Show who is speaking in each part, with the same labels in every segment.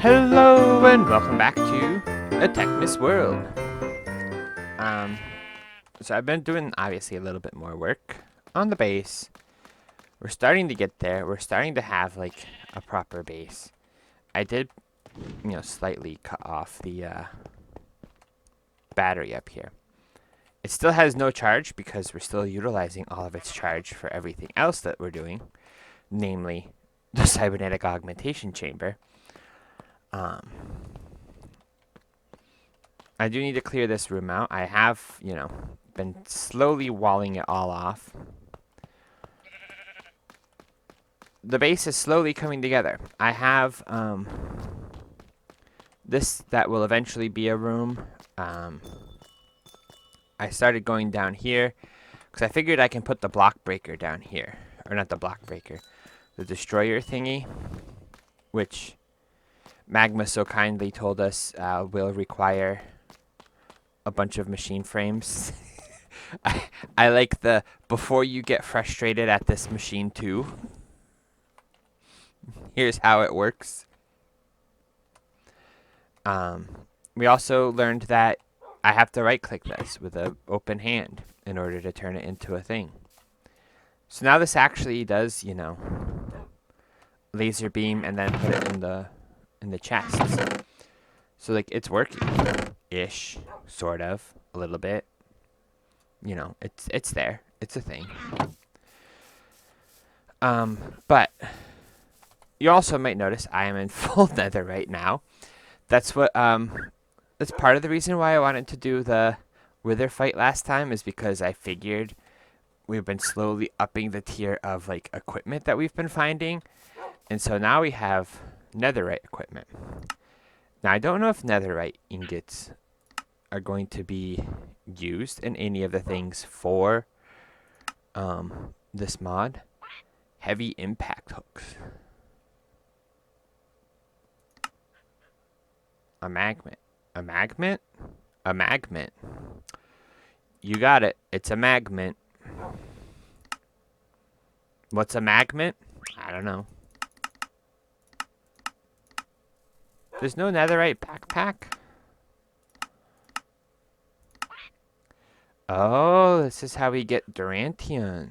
Speaker 1: Hello and welcome back to a Techmas world. So I've been doing obviously a little bit more work on the base. We're starting to get there. We're starting to have like a proper base. I did, slightly cut off the battery up here. It still has no charge because we're still utilizing all of its charge for everything else that we're doing, namely the cybernetic augmentation chamber. I do need to clear this room out. I have, been slowly walling it all off. The base is slowly coming together. I have this that will eventually be a room. I started going down here because I figured I can put the block breaker down here. Or not the block breaker, the destroyer thingy, which Magma so kindly told us will require a bunch of machine frames. I like the before you get frustrated at this machine too. Here's how it works. We also learned that I have to right click this with an open hand in order to turn it into a thing. So now this actually does, laser beam and then put it in the chest. So like it's working ish, sort of, a little bit. It's there. It's a thing. But you also might notice I am in full nether right now. That's that's part of the reason why I wanted to do the wither fight last time, is because I figured we've been slowly upping the tier of like equipment that we've been finding. And so now we have netherite equipment. Now I don't know if netherite ingots are going to be used in any of the things for this mod. Heavy impact hooks. A magnet. A magnet? A magnet. You got it. It's a magnet. What's a magnet? I don't know. There's no netherite backpack? Oh, this is how we get Durantium.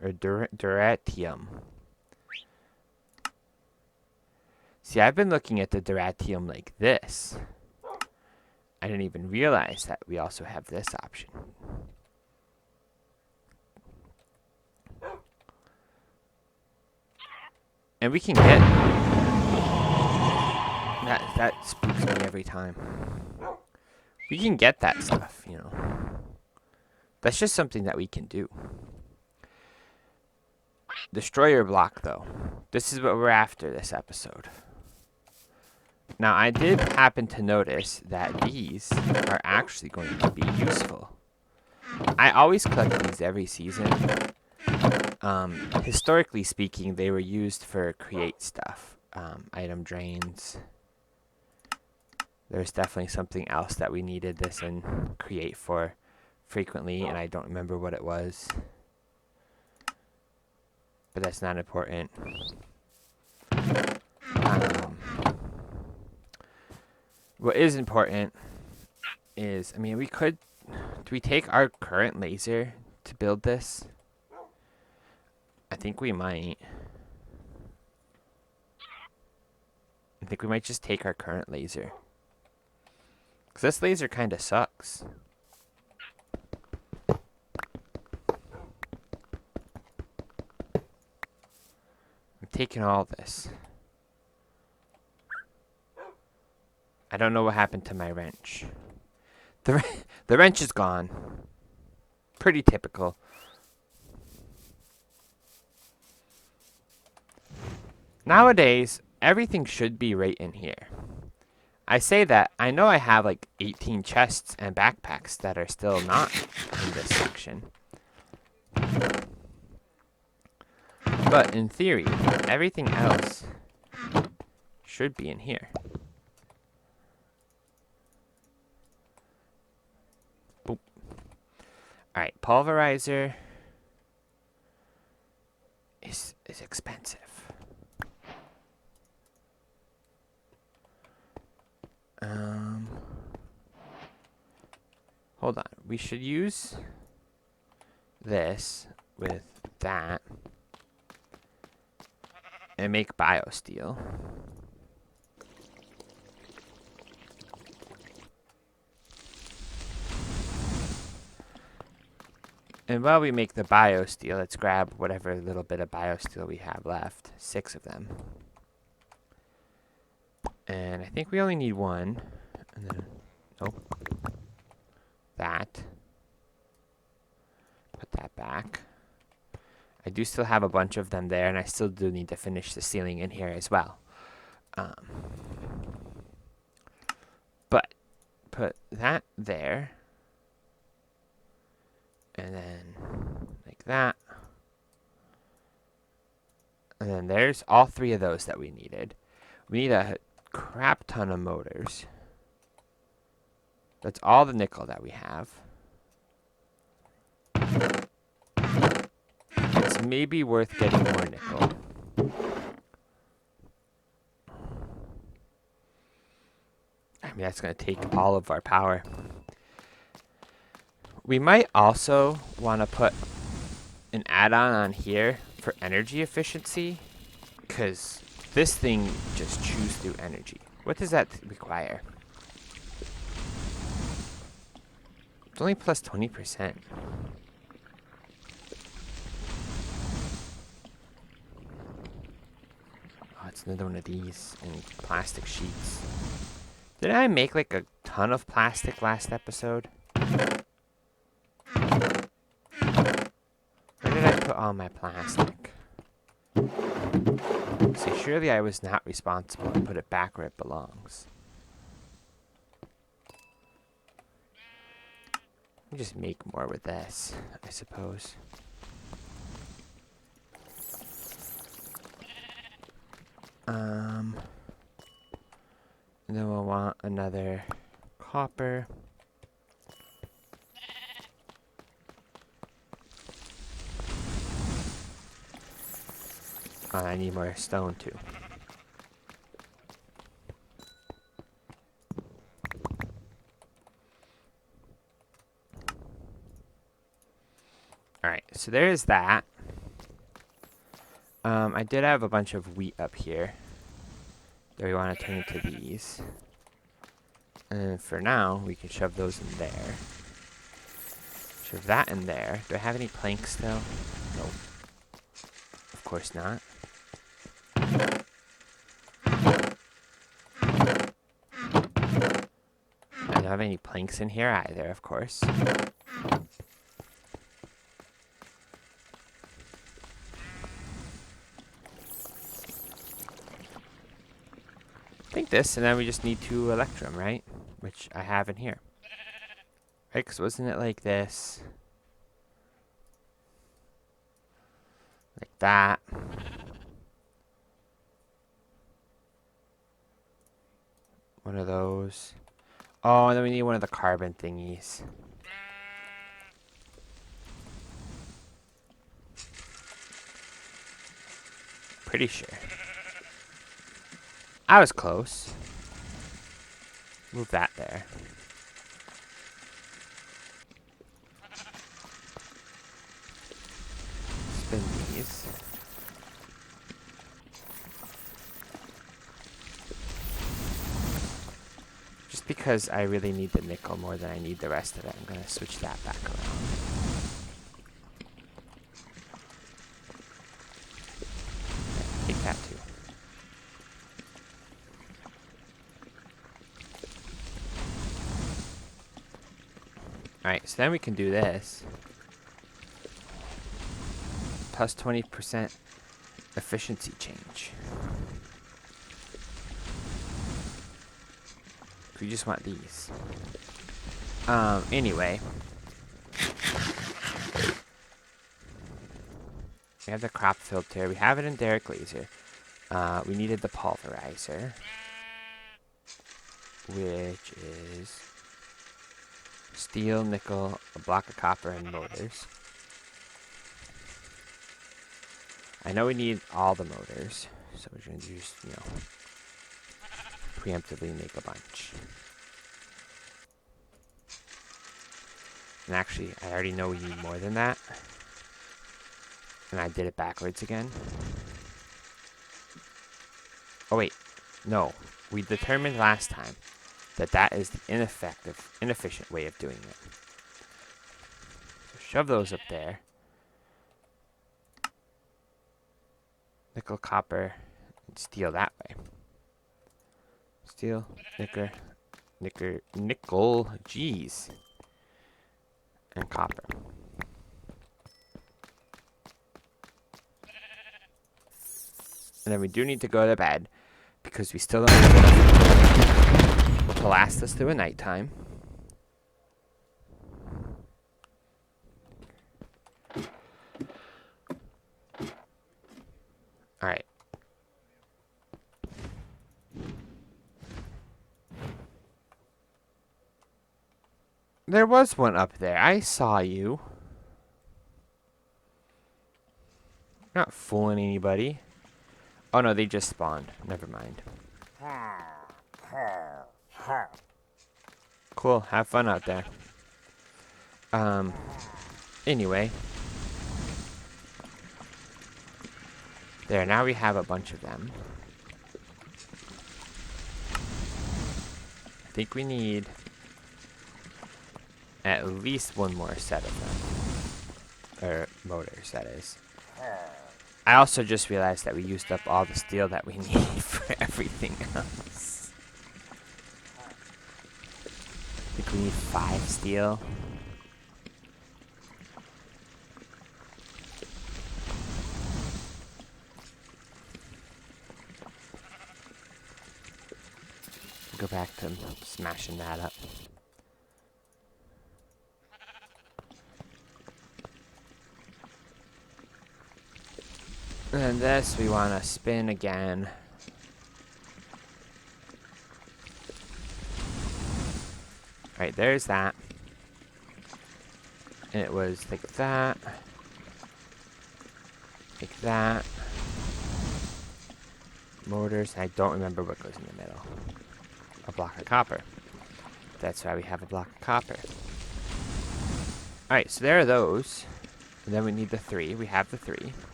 Speaker 1: Or Duratium. See, I've been looking at the Duratium like this. I didn't even realize that we also have this option. And we can get... That spooks me every time. We can get that stuff, That's just something that we can do. Destroyer block, though. This is what we're after this episode. Now, I did happen to notice that these are actually going to be useful. I always collect these every season. Historically speaking, they were used for create stuff. Item drains. There's definitely something else that we needed this in create for frequently, and I don't remember what it was. But that's not important. What is important is, we could... Do we take our current laser to build this? I think we might. I think we might just take our current laser. Because this laser kind of sucks. I'm taking all this. I don't know what happened to my wrench. The wrench is gone. Pretty typical. Nowadays, everything should be right in here. I say that, I know I have like 18 chests and backpacks that are still not in this section. But in theory, everything else should be in here. Boop. Alright, pulverizer is expensive. Hold on. We should use this with that and make biosteel. And while we make the biosteel, let's grab whatever little bit of biosteel we have left. 6 of them. And I think we only need 1. And then, nope. That. Put that back. I do still have a bunch of them there, and I still do need to finish the ceiling in here as well. But put that there. And then like that. And then there's all 3 of those that we needed. We need a crap ton of motors. That's all the nickel that we have. It's maybe worth getting more nickel. I mean, that's going to take all of our power. We might also want to put an add-on on here for energy efficiency, because this thing just chews through energy. What does that require? It's only plus 20%. Oh, it's another one of these in plastic sheets. Did I make like a ton of plastic last episode? Where did I put all my plastic? See, surely I was not responsible and put it back where it belongs. Let me just make more with this, I suppose. And then we'll want another copper. Oh, I need more stone too. Alright, so there's that. I did have a bunch of wheat up here that we want to turn into these. And for now, we can shove those in there. Shove that in there. Do I have any planks still? No. Of course not. I don't have any planks in here either, of course. I think this, and then we just need 2 electrum, right? Which I have in here. Right, because wasn't it like this? Like that. One of those. Oh, and then we need one of the carbon thingies. Pretty sure. I was close. Move that there. Spin these. Just because I really need the nickel more than I need the rest of it, I'm going to switch that back around. Take that too. Alright, so then we can do this. Plus 20% efficiency change. We just want these. Anyway. We have the crop filter. We have it in Derek Laser. We needed the pulverizer, which is steel, nickel, a block of copper, and motors. I know we need all the motors, so we're going to use, preemptively make a bunch. And actually, I already know we need more than that. And I did it backwards again. Oh wait, no. We determined last time that that is the inefficient way of doing it. So shove those up there. Nickel, copper, and steel that way. Steel, nickel, jeez. And copper. And then we do need to go to bed because we still don't have enough to last us through a nighttime. Alright. There was one up there. I saw you. Not fooling anybody. Oh no, they just spawned. Never mind. Cool. Have fun out there. Anyway. There, now we have a bunch of them. I think we need at least one more set of them. Or motors, that is. I also just realized that we used up all the steel that we need for everything else. I think we need 5 steel. Go back to smashing that up. And this we want to spin again. Right, there's that. And it was like that. Like that. Motors, I don't remember what goes in the middle. A block of copper. That's why we have a block of copper. Alright, so there are those. And then we need the 3. We have the 3.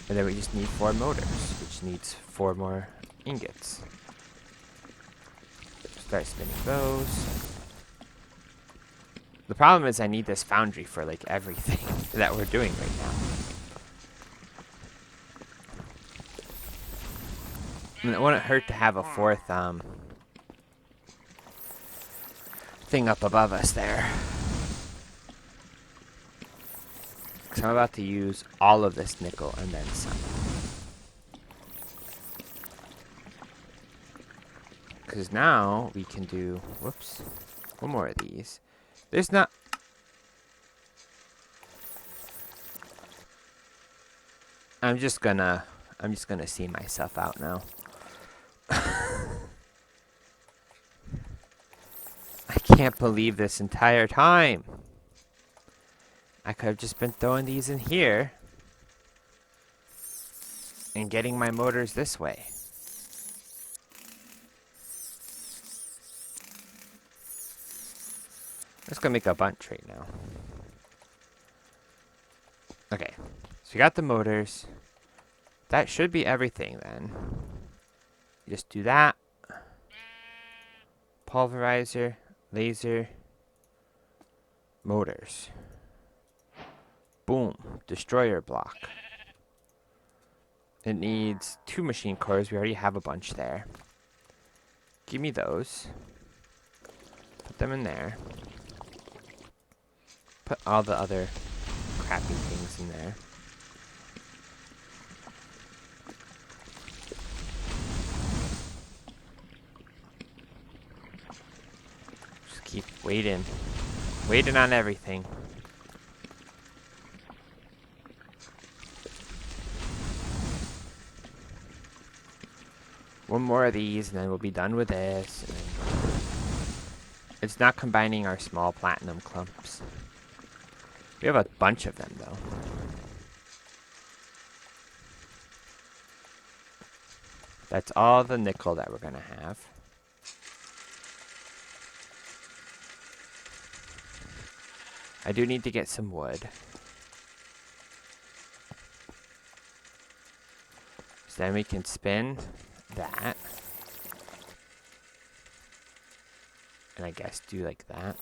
Speaker 1: And then we just need 4 motors, which needs 4 more ingots. Start spinning those. The problem is I need this foundry for like everything that we're doing right now. And it wouldn't hurt to have a 4th thing up above us there. Because I'm about to use all of this nickel and then some. Because now we can do, whoops, one more of these. There's not... I'm just gonna see myself out now. I can't believe this entire time. I could have just been throwing these in here and getting my motors this way. I'm just gonna make a bunch right now. Okay, so we got the motors. That should be everything then. Just do that. Pulverizer, laser, motors. Boom, destroyer block. It needs 2 machine cores. We already have a bunch there. Give me those. Put them in there. Put all the other crappy things in there. Just keep waiting. Waiting on everything. One more of these, and then we'll be done with this. It's not combining our small platinum clumps. We have a bunch of them, though. That's all the nickel that we're going to have. I do need to get some wood. So then we can spin that. And I guess do like that.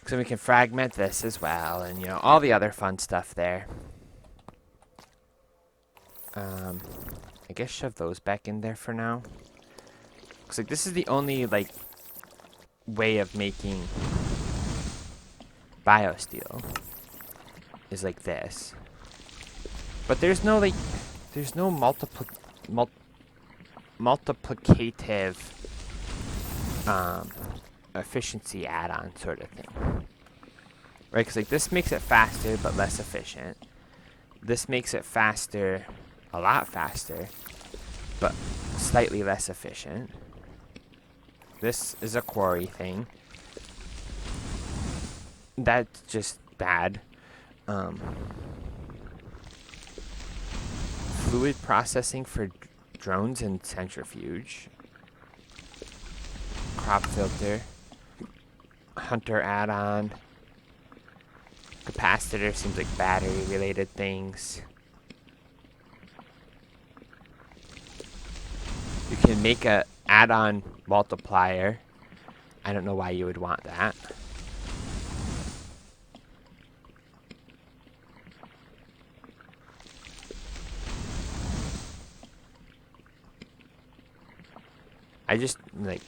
Speaker 1: So we can fragment this as well, and you know, all the other fun stuff there. I guess shove those back in there for now. Looks like this is the only like way of making biosteel is like this. But there's no like, there's no multiplicative efficiency add-on sort of thing, right? Because like this makes it faster but less efficient. This makes it faster, a lot faster, but slightly less efficient. This is a quarry thing. That's just bad. Fluid processing for drones and centrifuge. Crop filter. Hunter add-on. Capacitor seems like battery related things. You can make a add-on multiplier. I don't know why you would want that. I just like,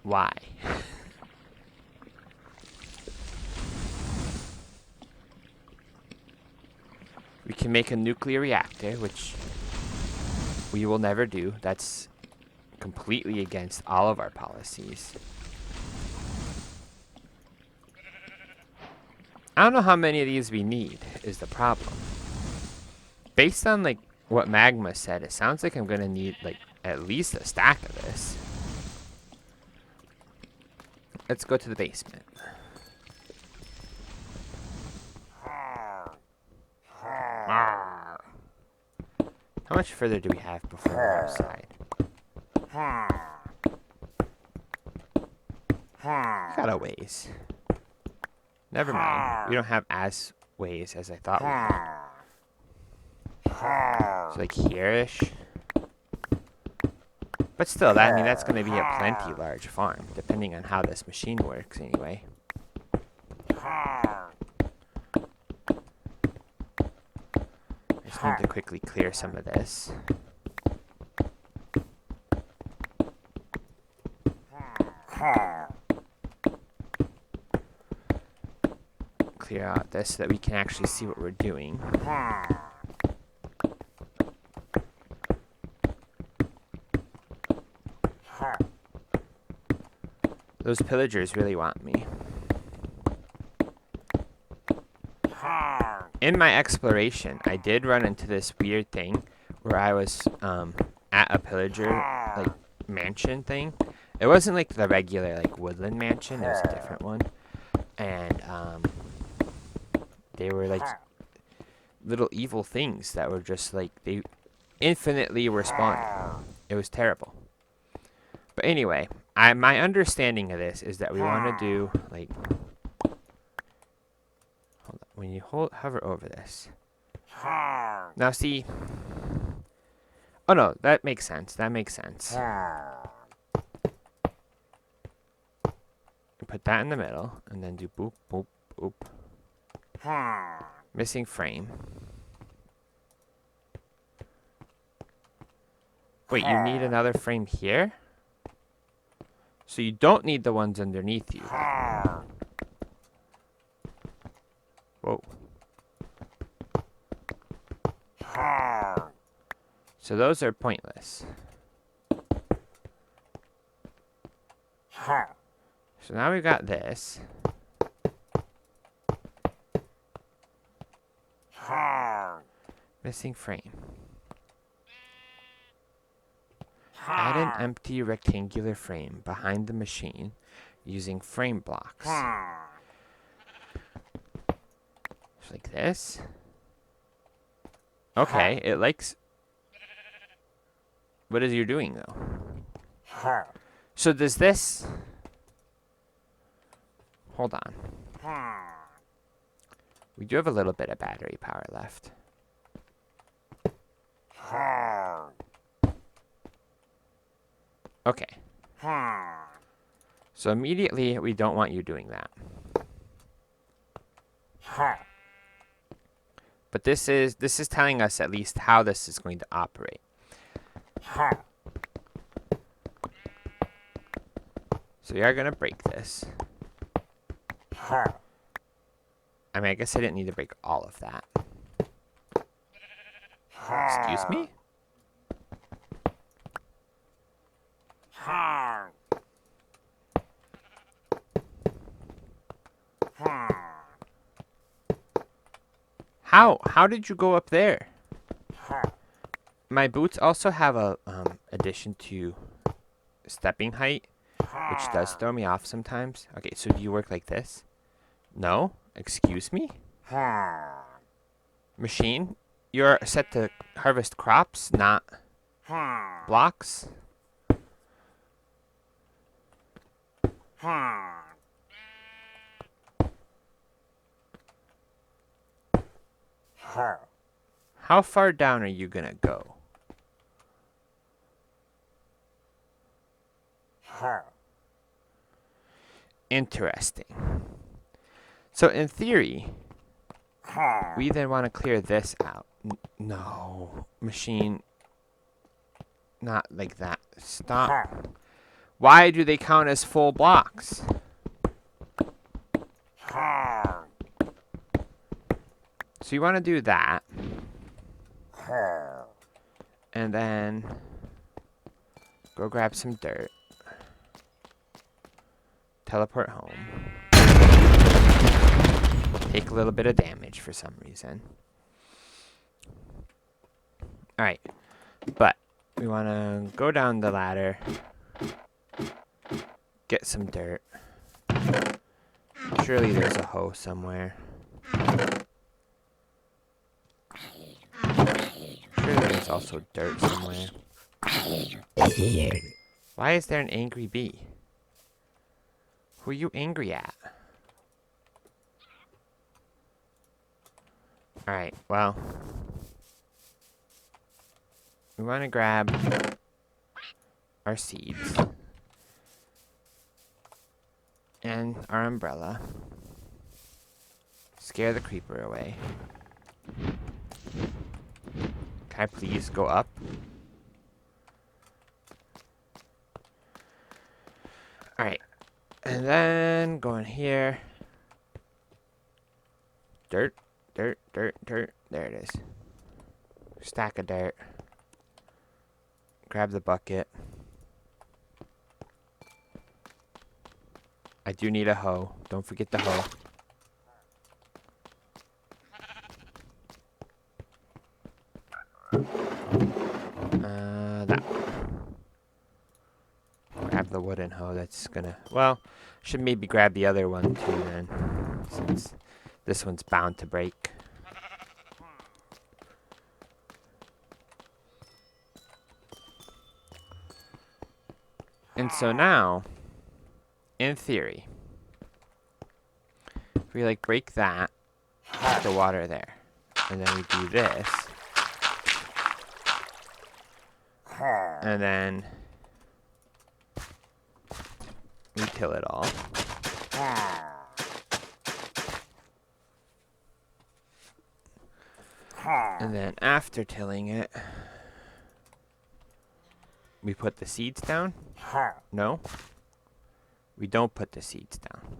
Speaker 1: why? We can make a nuclear reactor, which we will never do. That's completely against all of our policies. I don't know how many of these we need is the problem. Based on like what Magma said, it sounds like I'm gonna need like at least a stack of this. Let's go to the basement. How much further do we have before we're outside? Got a ways. Never mind. We don't have as ways as I thought we did. So like here-ish. But still, that, I mean, that's going to be a plenty large farm, depending on how this machine works anyway. I just need to quickly clear some of this. Clear out this so that we can actually see what we're doing. Those pillagers really want me. In my exploration, I did run into this weird thing where I was at a pillager like mansion thing. It wasn't like the regular like woodland mansion, it was a different one. And they were like little evil things that were just like, they infinitely were spawning. It was terrible. But anyway, my understanding of this is that we want to do like, hold on, when you hover over this. Now see, oh no, that makes sense. That makes sense. Put that in the middle, and then do boop, boop, boop. Missing frame. Wait, you need another frame here? So you don't need the ones underneath you. Whoa. So those are pointless. So now we've got this. Missing frame. Add an empty rectangular frame behind the machine using frame blocks. Just like this. Okay, it likes... What is you doing though? So does this... Hold on. We do have a little bit of battery power left. Okay. So immediately, we don't want you doing that. But this is telling us at least how this is going to operate. So we are going to break this. I mean, I guess I didn't need to break all of that. Excuse me? How did you go up there? My boots also have a addition to stepping height, which does throw me off sometimes. Okay, so do you work like this? No? Excuse me? Machine? You're set to harvest crops, not blocks? How far down are you gonna go? Interesting. So in theory, we then want to clear this out. No, machine. Not like that. Stop. Why do they count as full blocks? So you want to do that. And then go grab some dirt. Teleport home. Take a little bit of damage for some reason. Alright. But we want to go down the ladder. Get some dirt. Surely there's a hoe somewhere. Surely there's also dirt somewhere. Why is there an angry bee? Who are you angry at? Alright, well. We want to grab our seeds. And our umbrella. Scare the creeper away. Can I please go up? Alright. And then go in here. Dirt, dirt, dirt, dirt. There it is. Stack of dirt. Grab the bucket. I do need a hoe. Don't forget the hoe. That one. Grab the wooden hoe. That's gonna... Well, should maybe grab the other one too then. Since this one's bound to break. And so now, in theory, if we like break that, put the water there, and then we do this, and then we till it all. And then after tilling it, we put the seeds down? No? We don't put the seeds down.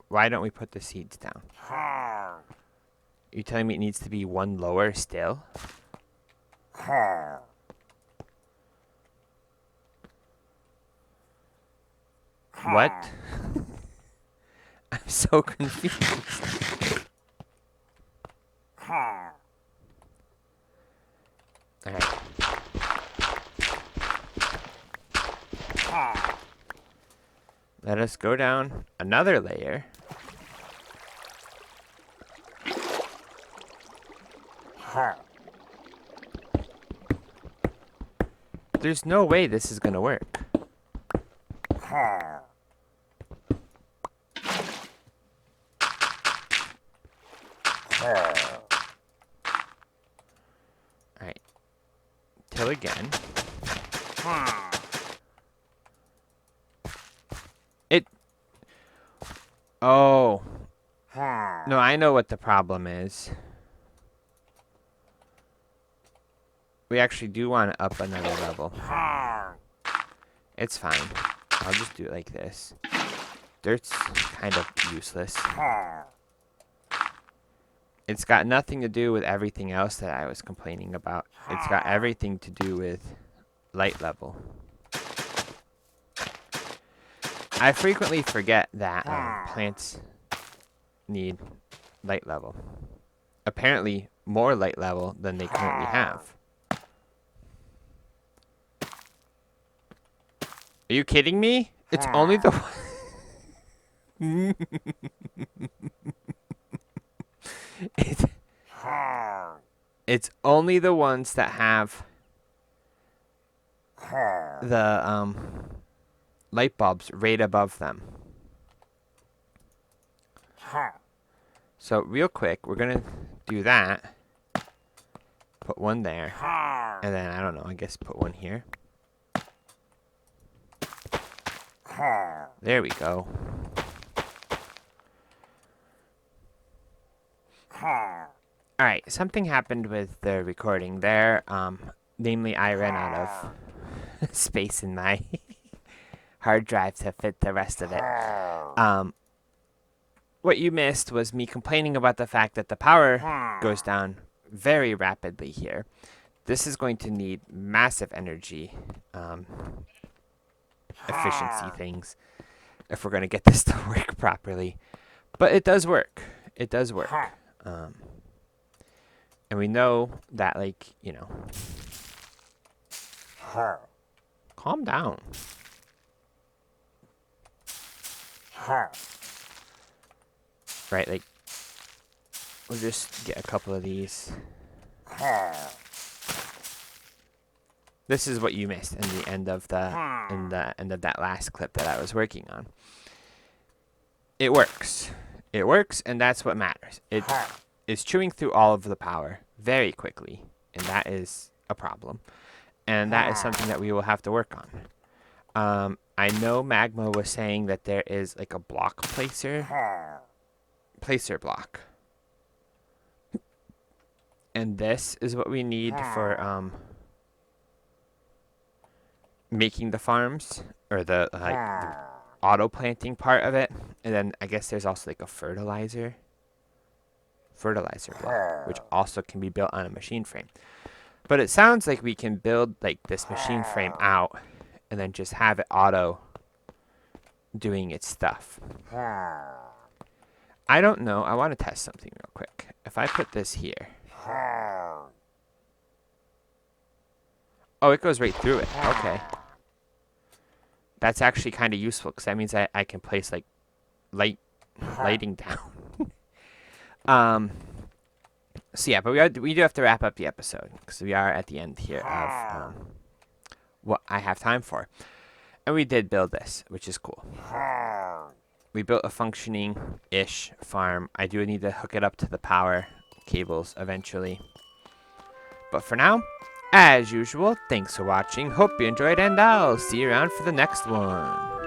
Speaker 1: Why don't we put the seeds down? You telling me it needs to be one lower still? What? I'm so confused. Alright. Let us go down another layer. There's no way this is gonna work. Alright. Till again. It... Oh. No, I know what the problem is. We actually do want to up another level. It's fine. I'll just do it like this. Dirt's kind of useless. It's got nothing to do with everything else that I was complaining about. It's got everything to do with light level. I frequently forget that plants need light level. Apparently, more light level than they currently have. Are you kidding me? It's only the one. It's only the ones that have the light bulbs right above them. So real quick, we're gonna do that. Put one there, and then I don't know. I guess put one here. There we go. Alright, something happened with the recording there. Namely, I ran out of space in my hard drive to fit the rest of it. What you missed was me complaining about the fact that the power goes down very rapidly here. This is going to need massive energy efficiency things if we're going to get this to work properly. But it does work. It does work. And we know that, like, you know... Calm down. Right, like... We'll just get a couple of these. This is what you missed in the end of that last clip that I was working on. It works. It works, and that's what matters. It is chewing through all of the power very quickly, and that is a problem. And that is something that we will have to work on. I know Magma was saying that there is like a block placer block. And this is what we need for making the farms, or the the auto planting part of it. And then I guess there's also like a fertilizer block, which also can be built on a machine frame. But it sounds like we can build like this machine frame out and then just have it auto doing its stuff. I don't know. I want to test something real quick. If I put this here. Oh, it goes right through it. Okay. That's actually kind of useful because that means I can place like lighting down. So yeah, but we do have to wrap up the episode because we are at the end here of what I have time for. And we did build this, which is cool. We built a functioning-ish farm. I do need to hook it up to the power cables eventually. But for now, as usual, thanks for watching. Hope you enjoyed, and I'll see you around for the next one.